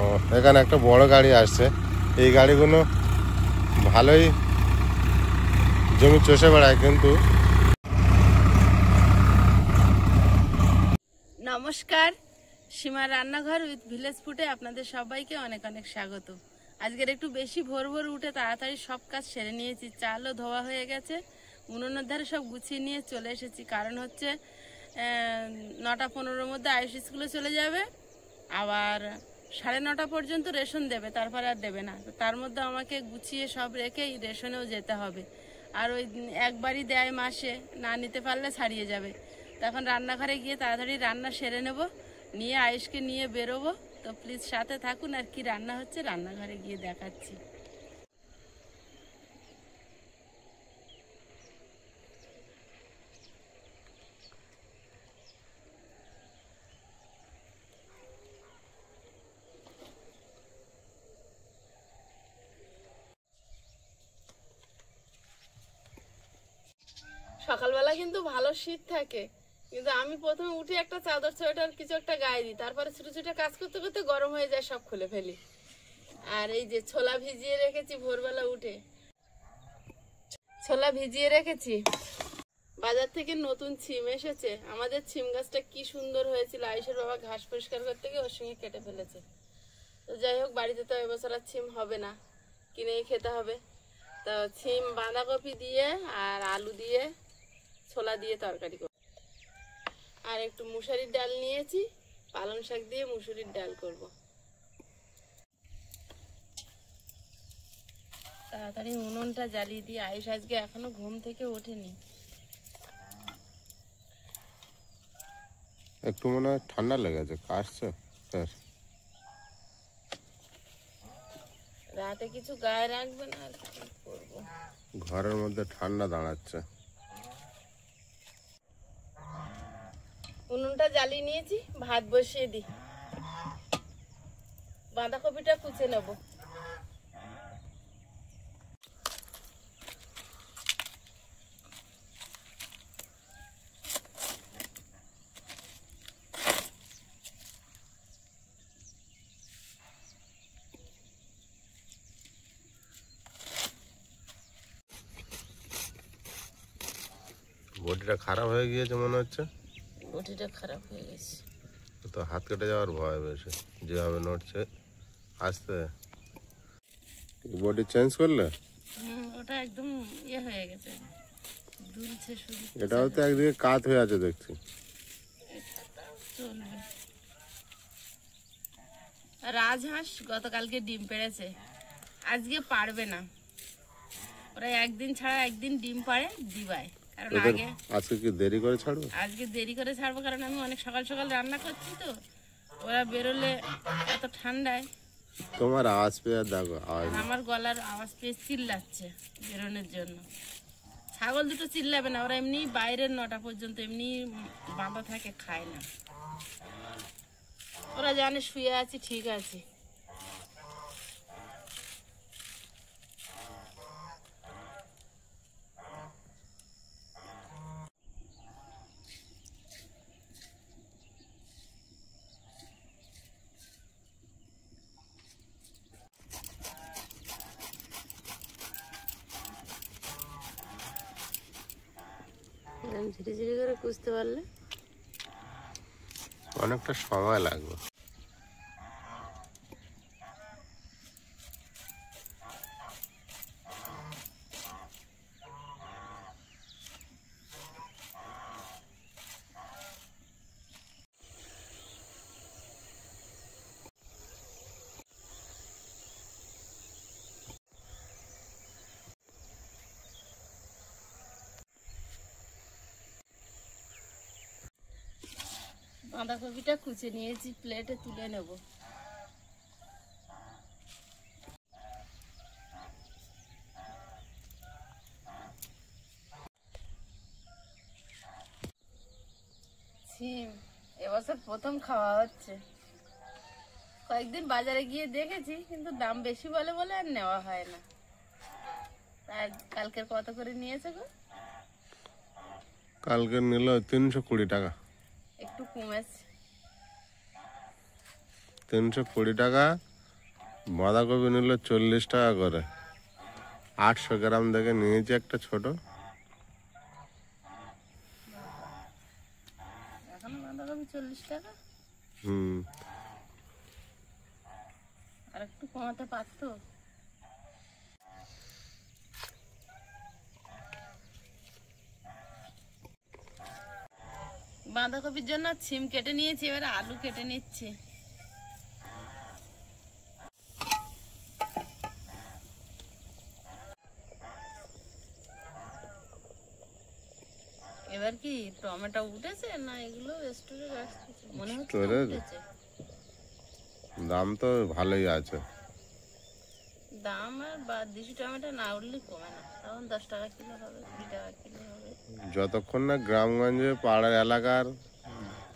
ও এখানে একটা বড় গাড়ি আসছে, এই গাড়িগুলো ভালোই জমি চষে বেড়ায় কিন্তু। নমস্কার, সীমার রান্নাঘর উইথ ভিলেজ ফুডে আপনাদের সবাইকে অনেক অনেক স্বাগত। আজকের একটু বেশি ভোর ভোর উঠে তাড়াতাড়ি সব কাজ সেরে নিয়েছি। চালও ধোয়া হয়ে গেছে, উনুনের ধারে সব গুছিয়ে নিয়ে চলে এসেছি। কারণ হচ্ছে 9টা 15-র মধ্যে আয়ুষ স্কুলে চলে যাবে, আবার 9:30 পর্যন্ত রেশন দেবে, তারপর আর দেবে না। তো তার মধ্যে আমাকে গুছিয়ে সব রেখেই রেশনেও যেতে হবে। আর ওই একবারই দেয় মাসে, না নিতে পারলে ছাড়িয়ে যাবে। তখন রান্নাঘরে গিয়ে তাড়াতাড়ি রান্না সেরে নেব, নিয়ে আয়ুষকে নিয়ে বেরোবো। তো প্লিজ সাথে থাকুন, আর কি রান্না হচ্ছে রান্নাঘরে গিয়ে দেখাচ্ছি। সকালবেলা কিন্তু ভালো শীত থাকে, কিন্তু আমি প্রথমে উঠে একটা চাদর সোয়েটার কিছু একটা গায়ে দিই, তারপরে ছোটো ছোটো কাজ করতে করতে গরম হয়ে যায়, সব খুলে ফেলি। আর এই যে ছোলা ভিজিয়ে রেখেছি, ভোরবেলা উঠে ছোলা ভিজিয়ে রেখেছি। বাজার থেকে নতুন ছিম এসেছে, আমাদের ছিম গাছটা কি সুন্দর হয়েছিল। আয়ুষের বাবা ঘাস পরিষ্কার করতে গিয়ে ওর সঙ্গে কেটে ফেলেছে। তো যাই হোক, বাড়িতে তো এবছর আর ছিম হবে না, কিনেই খেতে হবে। তো ছিম বাঁধাকপি দিয়ে আর আলু দিয়ে ছোলা দিয়ে তরকারি করব। আর একটু মুসুরির ডাল নিয়েছি, পালং শাক দিয়ে মুসুরির ডাল করব। তাড়াতাড়ি উনুনটা জ্বালিয়ে দিয়ে, আয়ুষ আজকে এখনো ঘুম থেকে ওঠেনি। একটু মনে হয় ঠান্ডা লেগেছে, কাশছে স্যার। রাতে কিছু গায়ে রাখবে না, আর কি করবো। ঘরের মধ্যে ঠান্ডা দাঁড়াচ্ছে। উনুনটা জ্বালিয়ে নিয়েছি, ভাত বসিয়ে দিই। বাঁধাকপিটা কুচে নেব। বডিটা খারাপ হয়ে গিয়েছে মনে হচ্ছে। বটিটা খারাপ হয়ে গেছে, তো হাত কেটে যাওয়ার ভয় বেশি, যেভাবে নড়ছে আসতে। বডি চেঞ্জ করলে ওটা একদম ইয়ে হয়ে গেছে, দুলছে শুধু। এটাও তো একদিকে কাত হয়ে আছে দেখছি। চলবে। রাজহাঁস গতকালকে ডিম পেড়েছে, আজকে পারবে না। ওরা একদিন ছাড়া একদিন ডিম পাড়ে দিবায়। কারণ আগে আজকে কি দেরি করে ছাড়বো? আজকে দেরি করে ছাড়বো, কারণ আমি অনেক সকাল সকাল রান্না করছি। তো ওরা বেরোলে এত ঠান্ডায় তোমার আওয়াজ পেয়ে দেখো, আমার গলার আওয়াজ পেয়ে চিল্লাচ্ছে বেরোনোর জন্য। ছাগল দুটো চিল্লাবে না, ওরা এমনি বাইরের 9টা পর্যন্ত এমনি বাঁধা থাকে, খায় না। ওরা জানে শুয়ে আছি, ঠিক আছে। ধীরে ধীরে করে কুঁচতে পারলে অনেকটা সময় লাগবে। বাঁধাকপিটা কুচে নিয়েছি, প্লেটে তুলে নেব। সিম এবছর প্রথম খাওয়া হচ্ছে। কয়েকদিন বাজারে গিয়ে দেখেছি, কিন্তু দাম বেশি বলে বলে আর নেওয়া হয় না। আর কালকের কত করে নিয়েছে গো? কালকে নিল 320 টাকা। একটু কমেছে। 320 টাকা বাঁধাকপি নিল 40 টাকা করে, 800 গ্রাম দেখে নিয়েছি একটা ছোট। এখন বাঁধাকপি 40 টাকা, হুম, আর একটু কমাতে পারতো। বাঁধাকপির জন্য ছিম কেটে নিয়েছি, এবারে আলু কেটে নিচ্ছি। এবার কি টমেটো উঠেছে না এগুলো স্টোরে রাখছে? মনে হচ্ছে না স্টোরে? উঠেছে। দাম তো ভালোই আছে। দাম আর দেশি টমেটো না উঠলে কমে না, তখন 10 টাকা কিলো হবে, 20 টাকা কিলো হবে। যতক্ষণ না গ্রামগঞ্জে পাড়ার এলাকার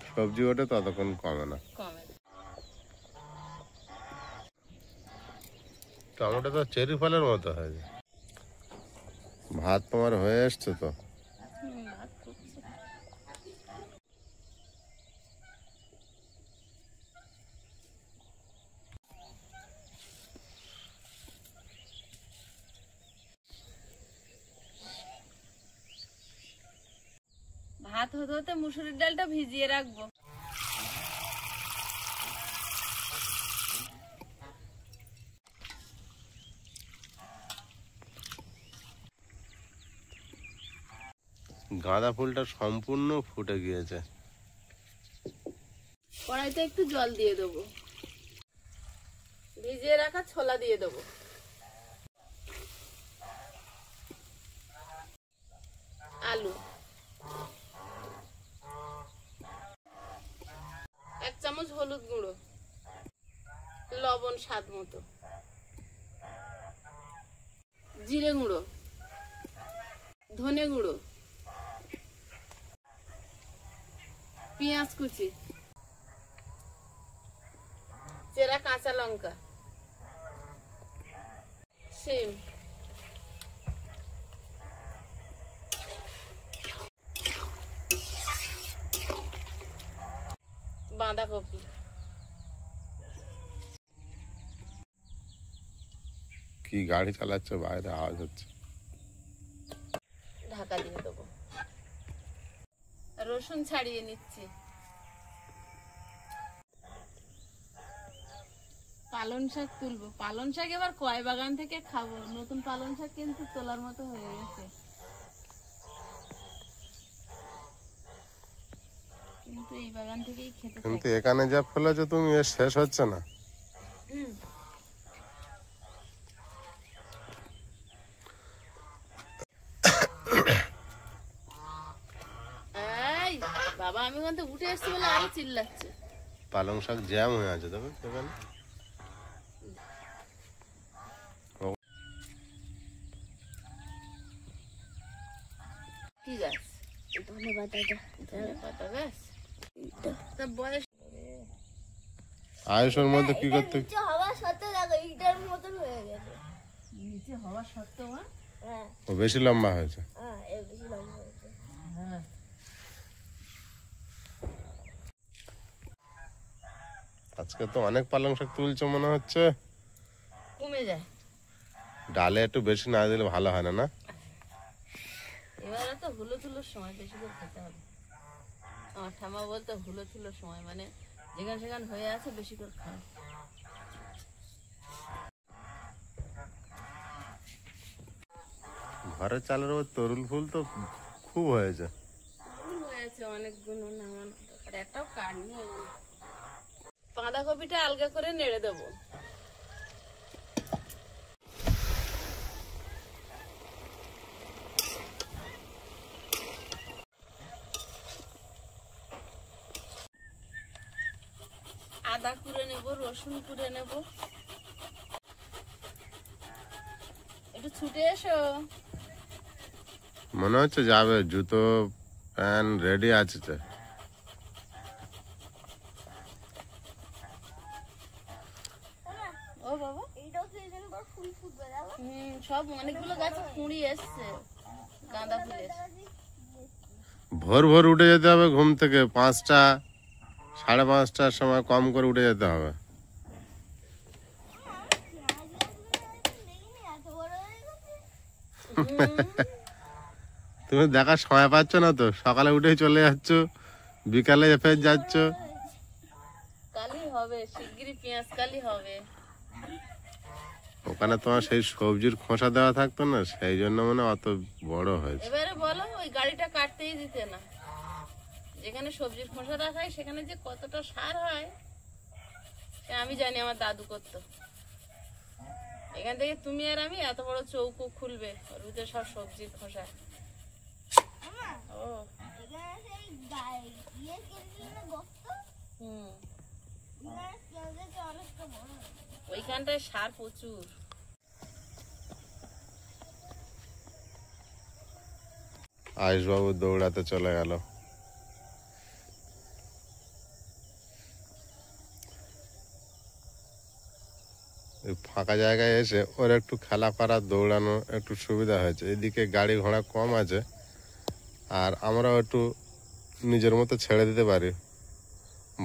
সবজি ওঠে ততক্ষণ কমে না। কমে না। টমেটো তো চেরি ফলের মতো হয়েছে। ভাত তোমার হয়ে এসছে তো? ভাত করছে। ভাত হতে হতে মুসুরির ডালটা ভিজিয়ে রাখবো। গাঁদা ফুলটা সম্পূর্ণ ফুটে গিয়েছে। কড়াইতে একটু জল দিয়ে দেবো, ভিজিয়ে রাখা ছোলা দিয়ে দেবো, আলু, 1 চামচ হলুদ গুঁড়ো, লবণ স্বাদ মতো, জিরে গুঁড়ো, ধনে গুঁড়ো, পেঁয়াজ কুচি, চেরা কাঁচা লঙ্কা, শিম, বাঁধাকপি, কি গাড়ি চালাচ্ছে, বাইরে আওয়াজ হচ্ছে। ঢাকা দিয়ে দেবো। রসুন ছাড়িয়ে নিচ্ছি। পালং শাক তুলবো। পালং শাক এবার কয় বাগান থেকে খাবো, নতুন পালং শাক কিন্তু তোলার মতো হয়ে গেছে, কিন্তু এই বাগান থেকেই খেতে কিন্তু থাকি। এখানে যা ফেলেছো তুমি, এর শেষ হচ্ছে না। এই বাবা, আমি ওখান থেকে উঠে এসছি বলে আরো চিল্লাচ্ছে। পালং শাক জ্যাম হয়ে আছে তবে এখানে। কি গাছ? ধনেপাতা গাছ। তা বয়স আয়ুষের মধ্যে কি করতে? নিচে হওয়া সত্ত্বেও দেখো ইটার মতন হয়ে গেছে। নিচে হওয়া সত্ত্বেও হ্যাঁ ও বেশি লম্বা হয়েছে। হ্যাঁ, এর বেশি লম্বা হয়েছে। হ্যাঁ, আজকে তো অনেক পালং শাক তুলছো মনে হচ্ছে। কমে যায়। ডালে একটু বেশি না দিলে ভালো হয় না, না? এবারে তো হুলো থুলোর সময় বেশি করে খেতে হবে। আমার ঠাম্মা বলতো হুলো থুলোর সময় মানে যেখানে সেখানে হয়ে আছে বেশি করে খাও। ঘরের চালের উপর তরুল ফুল তো খুব হয়েছে। ফুল হয়েছে অনেকগুলো, নামানো দরকার, একটাও কাটনি। বাঁধাকপিটা আলগা করে নেড়ে দেবো। আদা কুড়ে নেব, রসুন কুড়ে নেব। একটু ছুটে এসো। মনে হচ্ছে যাবে, জুতো প্যান্ট রেডি আছে তো। ও বাবা, এইটাও তো এখানে বড় ফুল ফুটবে দেখো। সব অনেকগুলো গাছ কুঁড়ি এসছে গাঁদা ফুলের। ভোর ভোর উঠে যেতে হবে ঘুম থেকে, 5টা 5:30টার সময় কম করে উঠে যেতে হবে। তুমি দেখার সময় পাচ্ছ না তো, সকালে উঠেই চলে যাচ্ছ, বিকালে ফের যাচ্ছ। কালি হবে, শিগগিরই পেঁয়াজ কালি হবে। ওখানে তোমার সেই সবজির খোসা দেওয়া থাকতো না, সেই জন্য মানে অত বড় হয়েছে। এবারে বলো, ওই গাড়িটা কাটতেই দিতে না। যেখানে সবজির খোসা রাখা হয় সেখানে যে কতটা সার হয় সে আমি জানি, আমার দাদু করতো। এখান থেকে তুমি আর আমি এত বড় চৌকো খুলবে, ওর ভিতরে সব সবজির খোসা। ও এখানে সেই ইয়ে কিনছিল না গোস্ত, হুম, এখানে পেঁয়াজটা অনেকটা বড় হয়। ওইখানটায় সার প্রচুর। আয়ুষবাবু দৌড়াতে চলে গেল। ফাঁকা জায়গায় এসে ওর একটু খেলা করার, দৌড়ানো একটু সুবিধা হয়েছে। এদিকে গাড়ি ঘোড়া কম আছে, আর আমরাও একটু নিজের মতো ছেড়ে দিতে পারি,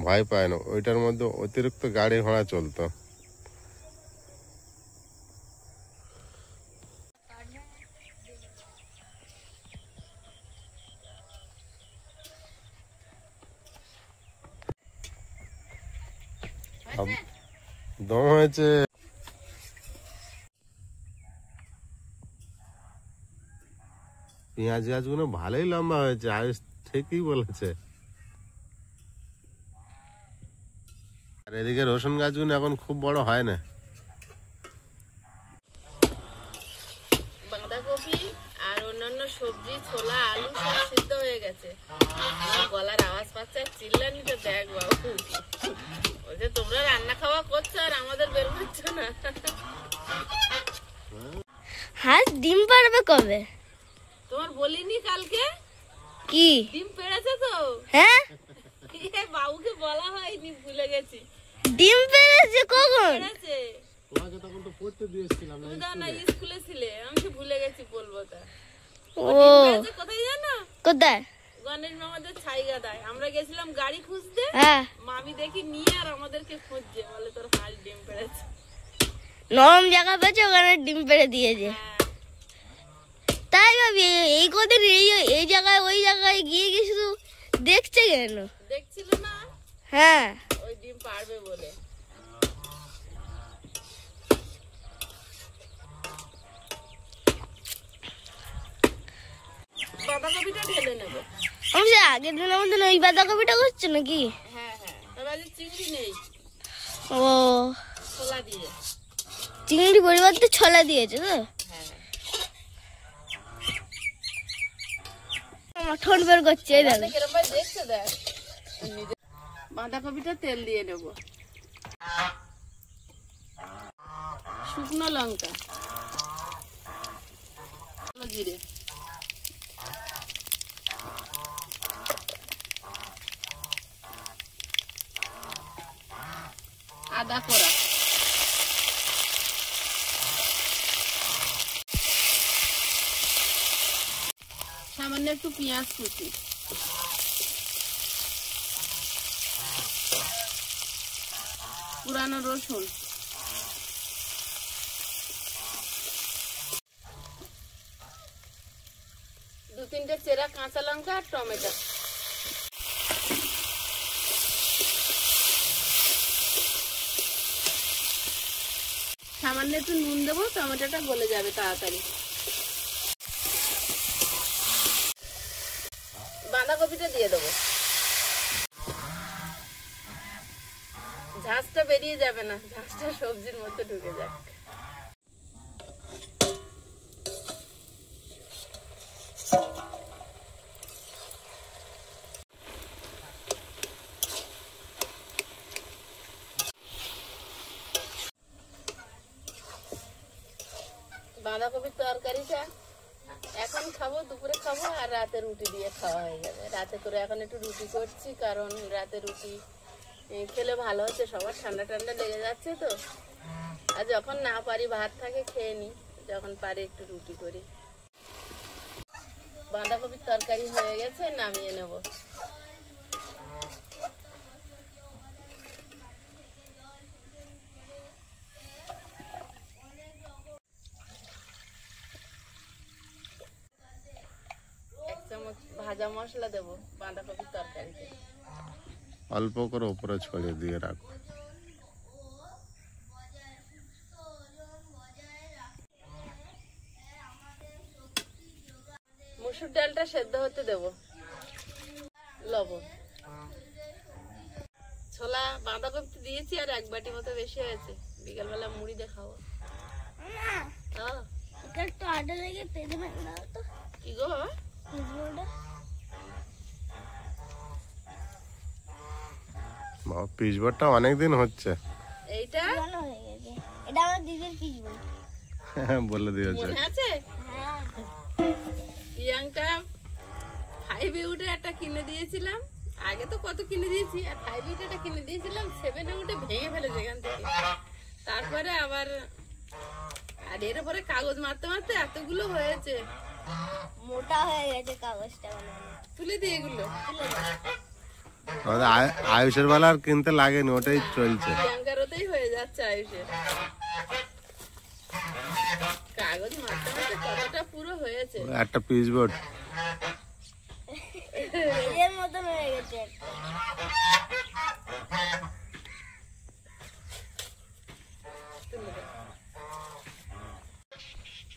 ভয় পায় না। ওইটার মধ্যে অতিরিক্ত গাড়ি ঘোড়া চলতো। দম হয়েছে। পেঁয়াজ গাছগুলো ভালোই লম্বা হয়েছে, আয়ুষ ঠিকই বলেছে। আর এদিকে রসুন গাছগুলো এখন খুব বড় হয় না। বাঁধাকপি আর অন্যান্য সবজি, ছোলা, আলু সব সিদ্ধ হয়ে গেছে। আমার গলার আওয়াজ পাচ্ছে আর চিল্লানি তো দেখ বাবু। বলছে তোমরা রান্না খাওয়া করছো আর আমাদের বের করছো না। হাঁস ডিম পারবে কবে? তোমার বলিনি কালকে কি ডিম পেড়েছে তো? হ্যাঁ, এ বাবুকে বলা হয়নি, ভুলে গেছি। ডিম পেড়েছে কখন? পেড়েছে। তোমাকে তখন তো পড়তে দিয়েছিলাম না। তুমি তো না স্কুলে ছিলে, আমি তো ভুলে গেছি বলবো তা। ও পেড়েছে কোথায় জানো? কোথায়? গণেশ মামাদের ছাইগাদায়। আমরা গেছিলাম গাড়ি খুঁজতে, হ্যাঁ, মামি দেখি নিয়ে আর আমাদেরকে খুঁজছে, বলে তোর হাঁস ডিম পেড়েছে। নরম জায়গা পেয়েছে, ওখানে ডিম পেড়ে দিয়েছে। হ্যাঁ, তাই ভাবি এই কদিন এই জায়গায় ওই জায়গায় গিয়ে গিয়ে শুধু দেখছে কেন? দেখছিল না হ্যাঁ, ওই ডিম পারবে বলে। বাঁধাকপিটা ঢেলে নেবো। আমি সে আগের দিনের মতন ওই বাঁধাকপিটা করছো নাকি? হ্যাঁ হ্যাঁ, তবে আজ চিংড়ি নেই, ও ছোলা দিয়ে। চিংড়ি পরিবর্তে ছলা দিয়েছে তো? হ্যাঁ, আমার ঠোঁট বের করছে, এই দেখো। কিরম ভাই দেখছে দেখ। বাঁধাকপিটা তেল দিয়ে নেবো, শুকনো লঙ্কা, জিরে, আদা কোড়া, সামান্য একটু পেঁয়াজ কুচি, পুরানো রসুন, দু তিনটে চেরা কাঁচা লঙ্কা আর টমেটো। সামান্য একটু নুন দেবো, টমেটোটা গলে যাবে তাড়াতাড়ি। বাঁধাকপিটা দিয়ে দেবো, ঝাঁসটা বেরিয়ে যাবে না, ঝাঁসটা সবজির মধ্যে ঢুকে যাক। বাঁধাকপির তরকারিটা এখন খাবো, দুপুরে খাবো, আর রাতে রুটি দিয়ে খাওয়া হয়ে যাবে। রাতে করে এখন একটু রুটি করছি, কারণ রাতে রুটি খেলে ভালো হচ্ছে, সবার ঠান্ডা ঠান্ডা লেগে যাচ্ছে তো। আর যখন না পারি ভাত থাকে খেয়ে নিই, যখন পারি একটু রুটি করি। বাঁধাকপির তরকারি হয়ে গেছে, নামিয়ে নেব। ভাজা মশলা দেবো বাঁধাকপির তরকারিতে। অল্প করে উপরে ছড়িয়ে দিয়ে রাখো। মসুর ডালটা সেদ্ধ হতে দেবো, লবণ, ছোলা বাঁধাকপি দিয়েছি আর 1 বাটি মতো বেশি হয়েছে, বিকালবেলা মুড়ি দিয়ে খাবো। একটু আটা লেগে পেতে ভেঙে দাও তো। কি গো বাবা? পিচবোর্ডটা অনেকদিন হচ্ছে। এইটা ভালো হয়ে গেছে। এটা আমার দিদির পিচবোর্ড। বলে দিয়েছে। মনে আছে? হ্যাঁ। প্রিয়াঙ্কা 5-এ উঠে একটা কিনে দিয়েছিলাম, আগে তো কত কিনে দিয়েছি, আর 5-এ উঠে একটা কিনে দিয়েছিলাম, 7-এ উঠে ভেঙে ফেলেছে এখান থেকে। তারপরে আবার আর এর উপরে কাগজ মারতে মারতে এতগুলো হয়েছে, মোটা হয়ে গেছে কাগজটা বানানো। তুলে দিয়ে এগুলো আমাদের আয়ুষের বেলা আর কিনতে লাগেনি, ওটাই চলছে। প্রিয়াঙ্কার ওতেই হয়ে যাচ্ছে আয়ুষের। কাগজ মারতে মারতে কতটা পুরো হয়েছে। একটা পিচবোর্ড এর মতন হয়ে গেছে একটা।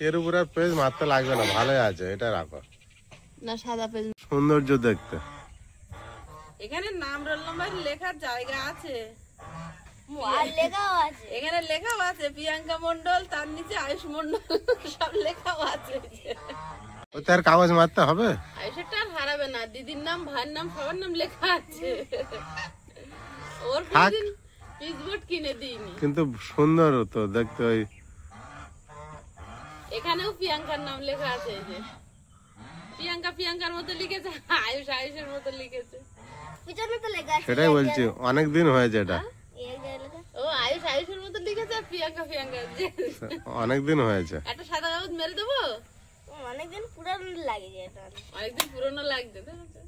এর উপর আর পেজ মারতে লাগবে না, ভালোই আছে, এটা রাখো। না সাদা পেজ, সৌন্দর্য দেখতে। এখানে নাম রোল নাম্বার লেখার জায়গা আছে, আর লেখাও আছে। এখানে লেখাও আছে প্রিয়াঙ্কা মন্ডল, তার নিচে আয়ুষ মন্ডল, সব লেখাও আছে। ওতে আর কাগজ মারতে হবে? আয়ুষেরটা আর হারাবে না, দিদির নাম, ভাইয়ের নাম, সবার নাম লেখা আছে। ওর থাক। পিচবোর্ড কিনে দিইনি। কিন্তু সুন্দর তো দেখতে। ওই এখানেও প্রিয়াঙ্কার নাম লেখা আছে, এই যে প্রিয়াঙ্কা প্রিয়াঙ্কার মতো লিখেছে, আয়ুষ আয়ুষের মতো লিখেছে। পিছনে তো লেখা আছে। সেটাই বলছি, অনেক দিন হয়েছে এটা। এই যে লেখা। ও আয়ুষ আয়ুষের মতো লিখেছে, আর প্রিয়াঙ্কা প্রিয়াঙ্কা। অনেক দিন হয়েছে। একটা সাদা কাগজ মেরে দেবো, অনেকদিন পুরানো লাগে যে এটা। অনেকদিন পুরনো লাগছে, দেখেছো?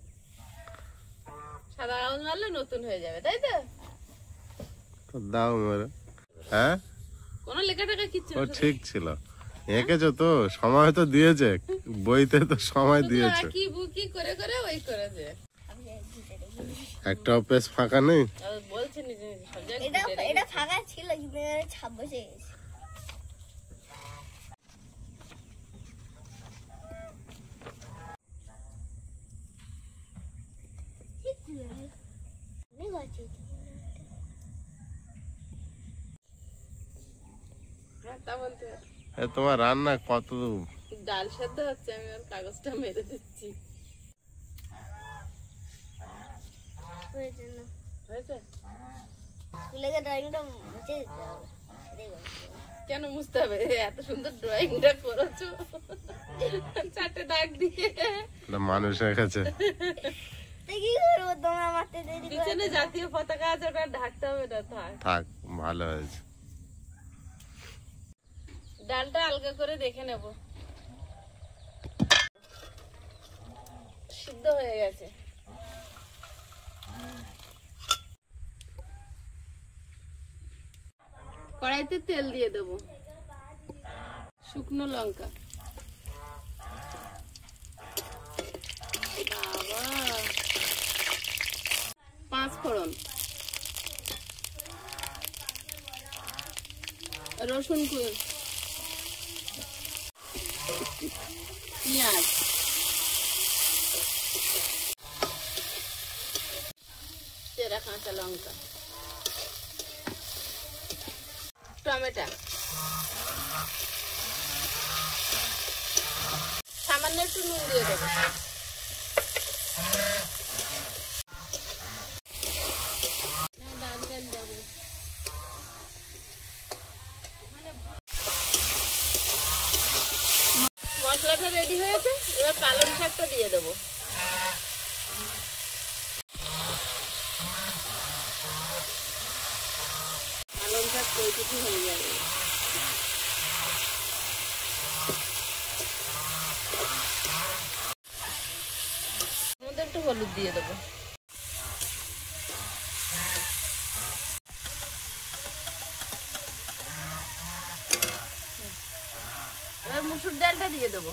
সাদা কাগজ মারলে নতুন হয়ে যাবে, তাই তো? তো দাও মেরে। হ্যাঁ, কোনো লেখা টাকা কিচ্ছু ও না। ঠিক ছিল। এঁকেছো তো, সময় তো দিয়েছে, বইতে তো সময় শুধু দিয়েছে। আঁকি বুকি করে করে ওই করেছে। একটা পেজ ফাঁকা নেই। আর বলছে নিজে নিজে সব জায়গায় এটা ঘুরে রেখেছে। এটা ফাঁকা ছিল কিন্তু ছাপ বসে গেছে। হ্যাঁ, তা বলতে পারো। তোমার রান্না কত? ডাল সেদ্ধ হচ্ছে, আমি আর কাগজটা মেরে দিচ্ছি। হয়েছে না? হয়েছে? স্কুলে ড্রয়িংটা মুছে দিতে হবে। কেন মুছতে হবে? এত সুন্দর ড্রয়িংটা করেছো, 4টে দাগ দিয়ে। এটা মানুষের কাছে। তো কি করবো, তোমার মারতে দেরি করে। পিছনে জাতীয় পতাকা আছে, ওটা ঢাকতে হবে না। থাক, থাক, ভালো হয়েছে। ডালটা আলগা করে দেখে নেব, সিদ্ধ হয়ে গেছে। কড়াইতে তেল দিয়ে দেবো, শুকনো লঙ্কা, বাবা, 5 ফোড়ন, রসুন কুচ, পেঁয়াজ, চেরা কাঁচা লঙ্কা, টমেটো, সামান্য একটু নুন দিয়ে দেবো। মশলাটা রেডি হয়েছে, এবার পালং শাকটা দিয়ে দেবো। পালং শাক কইটুকু হয়ে যাবে। মধ্যে একটু হলুদ দিয়ে দেবো। এবার মুসুর ডালটা দিয়ে দেবো।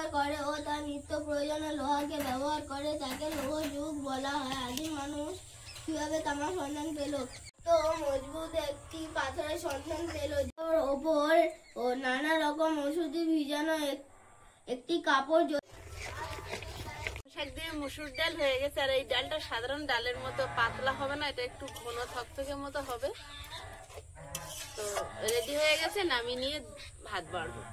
ব্যবহার করে ও তার নিত্য প্রয়োজনে লোহাকে ব্যবহার করে, তাকে লৌহ যুগ বলা হয়। আদিম মানুষ কিভাবে তামার সন্ধান পেল? তো মজবুত একটি পাথরের সন্ধান পেল, যার ওপর ও নানা রকম ওষুধি ভিজানো একটি কাপড়। শাক দিয়ে মসুর ডাল হয়ে গেছে, আর এই ডালটা সাধারণ ডালের মতো পাতলা হবে না, এটা একটু ঘন থকথকে মতো হবে। তো রেডি হয়ে গেছে, নামিয়ে নিয়ে ভাত বাড়বো।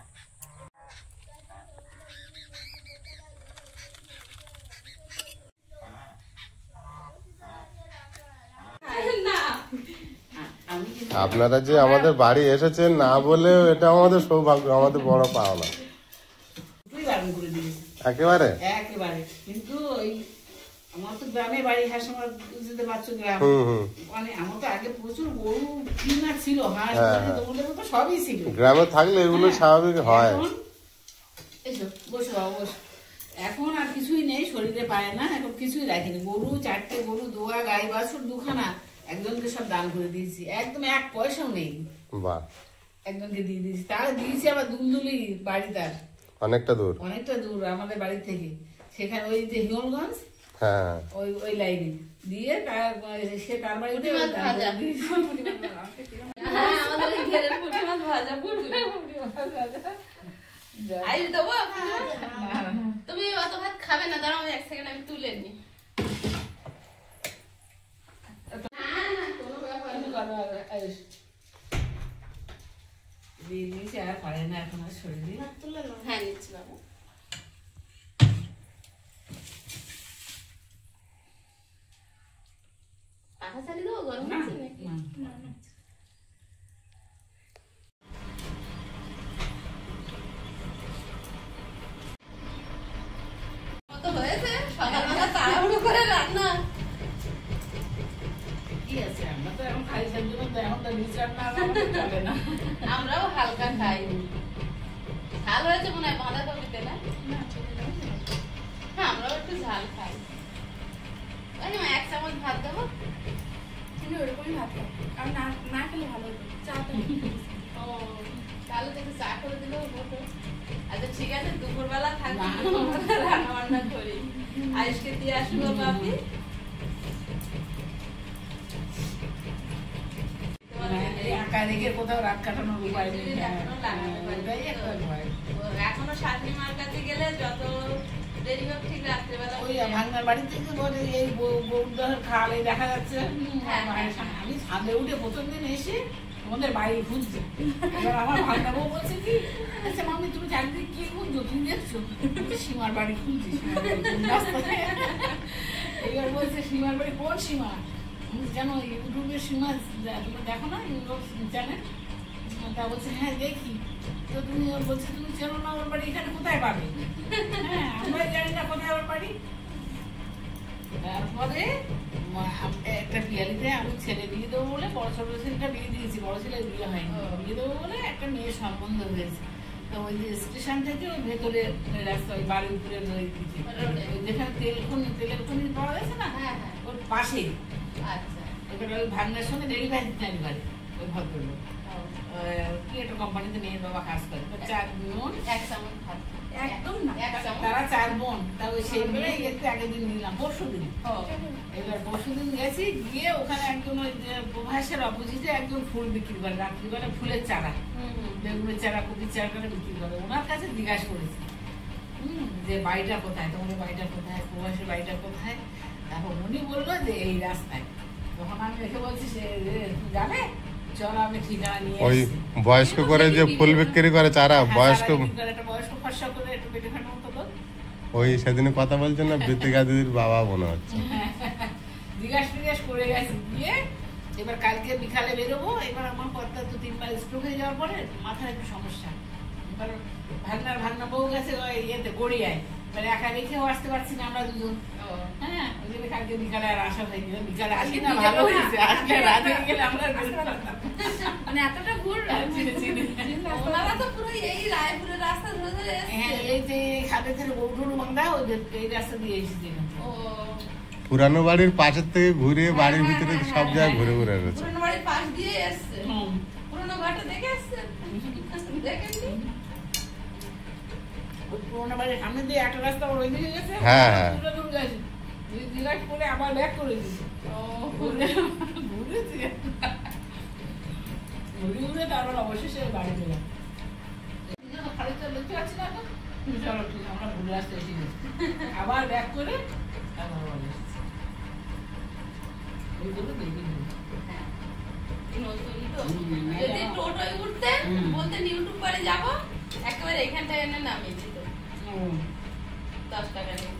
আপনারা যে আমাদের বাড়ি এসেছেন না বলে এটা আমাদের সৌভাগ্য, আমাদের বড় পাওনা একেবারে। কিন্তু ওই আমার তো গ্রামে বাড়ি, হাসমার যেতে পারছো গ্রাম, মানে আমার তো আগে প্রচুর গরু কিনা ছিল, হাঁস তোমাদের মতো সবই ছিল। গ্রামে থাকলে এগুলো স্বাভাবিক হয়। এসো বসো বাবা বসো। এখন আর কিছুই নেই, শরীরে পায় না, এখন কিছুই রাখিনি। গরু 4টে গরু, দোয়া গাই বাছুর 2খানা একজনকে সব দান করে দিয়েছি, একদম 1 পয়সাও নেই। বাহ, একজনকে দিয়ে দিয়েছি। তার দিয়েছি আবার দুলদুলি বাড়ি, তার অনেকটা দূর আমাদের বাড়ি থেকে। সেখানে ওই যে হিঙ্গলগঞ্জ, হ্যাঁ ওই লাইনে দিয়ে সে তার বাড়িতে তুমি অত ভাত খাবে না, দাঁড়াও 1 সেকেন্ড আমি তুলে নি। আর পারে না এখন আর শরীরে। হ্যাঁ নিচ্ছি বাবু। পাখা চালিয়ে দেবো, গরম হচ্ছে নাকি? কত হয়েছে সকালবেলা তাড়াহুড়ো করে রান্না। কি আছে, আমরা তো এখন খাই সেজন্য তো এখন তো বিচার না চলে না। আমরাও হালকা খাই। ঝাল হয়েছে মনে হয় বাঁধাকপিতে, না? হ্যাঁ আমরাও একটু ঝাল খাই। 1 চামচ ভাত দেবো। তুমি ওরকমই ভাত খাও, আর না খেলে ভালো হতো, চা তো ও তাহলে তো একটু চা করে দিলেও হতো। আচ্ছা ঠিক আছে, দুপুরবেলা থাকবে, রান্না বান্না করি। আজকে দিয়ে আসবো বাপি। একা রেখে কোথাও রাত কাটানোর উপায় নেই। এখনো শাশুড়ি মার কাছে গেলে যত দেরি হোক ঠিক রাত্রেবেলা ওই ভাঙনার বাড়ি থেকে বলে এই গরুর খালে দেখা যাচ্ছে। আমি ছাদে উঠে প্রথম দিন এসে আমাদের বাড়ি খুঁজছি। এবার আমার ভাঙনা বউ বলছে কি, আচ্ছা মামি তুমি চারিদিকে কি খুঁজছো, তুমি দেখছো? সীমার বাড়ি খুঁজছি। এবার বলছে সীমার বাড়ি কোন সীমা? যেন ইউটিউবের সীমা তুমি দেখো না, ইউটিউব চ্যানেল। তা বলছে হ্যাঁ দেখি। তো তুমি বলছে তুমি চেনো না ওর বাড়ি, এখানে কোথায় পাবে? হ্যাঁ আমরা জানি না কোথায় ওর বাড়ি। তারপরে একটা পিয়ালিতে আমি ছেলে বিয়ে দেবো বলে, বড় ছোট ছেলেটা বিয়ে দিয়েছি, বড় ছেলে বিয়ে হয়নি। বিয়ে দেবো বলে একটা মেয়ের সম্বন্ধ হয়েছে। তো ওই যে স্টেশন থেকে ওই ভেতরে রাস্তা, ওই বাড়ির উপরে যেখানে তেলের খনি পাওয়া গেছে না, ওর পাশেই। এবার ওই ভাগনার সঙ্গে ডেলিভারি দিতে আমি বাড়ি, ওই ভদ্রলোক কি একটা কোম্পানিতে মেয়ের বাবা কাজ করে। 4 বোন, 1 চামচ ভাত একদম না, তারা 4 বোন। তা ওই সেই মেয়ে এতে আগের দিন নিলাম, পরশুদিন। এবার পরশুদিন গেছি, গিয়ে ওখানে একজন ওই প্রভাসের অপোজিটে একজন ফুল বিক্রি করে, রাত্রিবেলা ফুলের চারা, বেগুনের চারা, কপির চারা করে বিক্রি করে। ওনার কাছে জিজ্ঞাসা করেছি যে বাড়িটা কোথায়, তোমাদের বাড়িটা কোথায়, প্রভাসের বাড়িটা কোথায়? তারপর উনি বললো যে এই রাস্তায়। তখন আমি রেখে বলছি সে জানে, চল আমি ঠিকানা নিয়ে ওই বয়স্ক করে যে ফুল বিক্রি করে চারা, বয়স্ক ফর্সা করে একটু পেটে খাটো মতো লোক। ওই সেদিনে কথা বলছেন না, বৃত্তিকা দিদির বাবা মনে হচ্ছে। জিজ্ঞাস করে গেছি। গিয়ে এবার কালকে বিকালে বেরোবো। এবার আমার কর্তা তো 3বার স্ট্রোক হয়ে যাওয়ার পরে মাথার একটু সমস্যা। এবার ভাগনা বউ গেছে ইয়েতে গড়িয়ায়, এবার একা রেখেও আসতে পারছি না আমরা দুজন। হ্যাঁ ওই জন্য কালকে বিকালে আর আসা হয়নি। বিকালে আসি না, ভালো হয়েছে, আজকে রাত হয়ে গেলে আমরা মানে এতটা ঘুর ওনারা তো পুরো এই রায়পুরের রাস্তা ধরে ধরে এসেছে। হ্যাঁ এই যে খাদের থেকে গরুর বাংলা এই রাস্তা দিয়ে এসেছি। পুরানো বাড়ির পাশের থেকে ঘুরে বাড়ির ভিতরে সব জায়গায় ঘুরে ঘুরে এসেছে। পুরানো বাড়ির পাশ দিয়ে এসছে, পুরানো ঘাটে দেখে এসছে, দেখেননি? ওই পুরোনো বাড়ির সামনে দিয়ে একটা রাস্তা ওর ওইদিকে গেছে, হ্যাঁ, হ্যাঁ। দূরে গেছে। জিজ্ঞাসা করে আবার ব্যাক করে দিচ্ছে। ঘুরে ঘুরেছে। ঘুরে তারপর অবশেষে বাড়ি গেলাম। খালি তো দেখতে পাচ্ছি না তো। চলো ঠিক, আমরা ঘুরে আসতে এসে গেছি। আবার ব্যাক করে তারপর বাড়ি এসেছি। ওইগুলো দেখে নিই। নতুন তো যদি টোটোয় উঠতে বলতেন ইউটিউব করে যাবো, একেবারে এখানটায় এনে নামিয়ে দিত, 10 টাকা নিত।